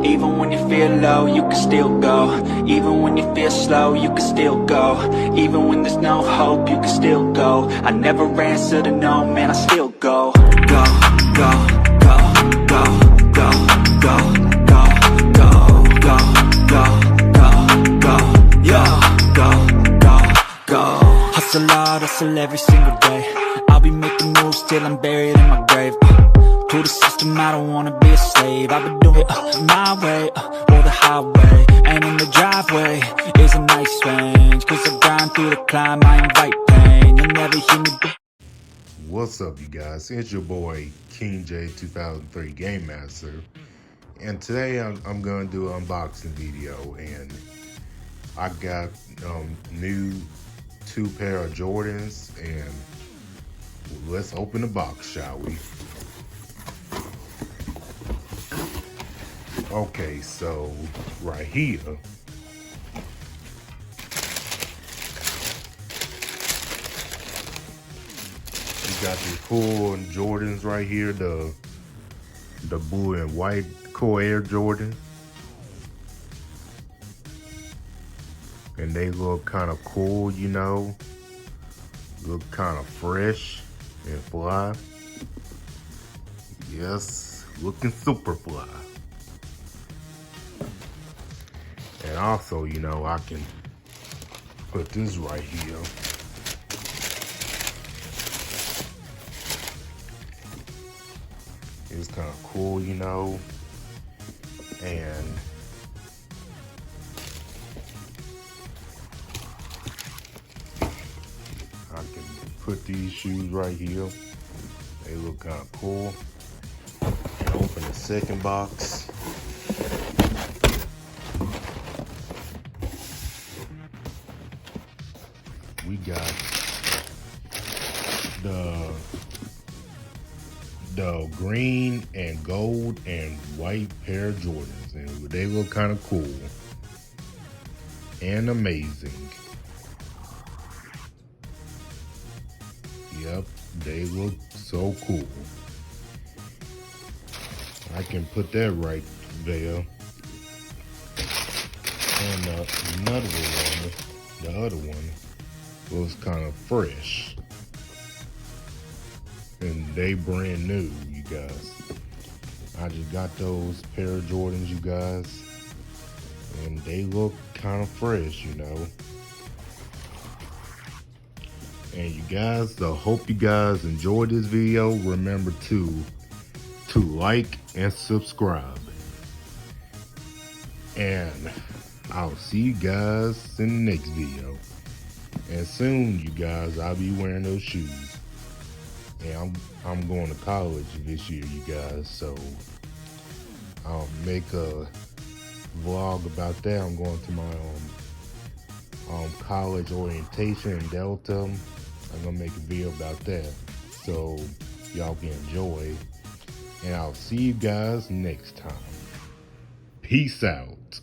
Even when you feel low, you can still go. Even when you feel slow, you can still go. Even when there's no hope, you can still go. I never answer to no, man, I still go. Go, go, go, go, go, go, go, go, go, go, go, go, go. Hustle hard, hustle every single day. I'll be making moves till I'm buried in my grave. To the system, I don't wanna be a slave. I've been doing it my way, or the highway. And in the driveway is a nice range. Cause I grind through the climb, I invite pain. You'll never hear me. What's up, you guys? It's your boy King J 2003 Game Master, and today I'm gonna do an unboxing video. And I got new 2 pair of Jordans, and let's open the box, shall we? Okay, so right here we got the full Jordans right here, the blue and white Core Air Jordan, and they look kind of cool, you know, look kind of fresh and fly. Yes, looking super fly. And also, you know, I can put this right here. It's kind of cool, you know, and I can put these shoes right here. They look kind of cool. And open the second box. We got the green and gold and white pair of Jordans, and they look kind of cool and amazing. Yep, they look so cool. I can put that right there. And the other one was kind of fresh, and they brand new, you guys. I just got those pair of Jordans, you guys, and they look kind of fresh, you know. And you guys, I hope you guys enjoyed this video. Remember to like and subscribe, and I'll see you guys in the next video. And soon, you guys, I'll be wearing those shoes. And I'm going to college this year, you guys, so I'll make a vlog about that. I'm going to my college orientation in Delta. I'm gonna make a video about that, so y'all can enjoy. And I'll see you guys next time. Peace out.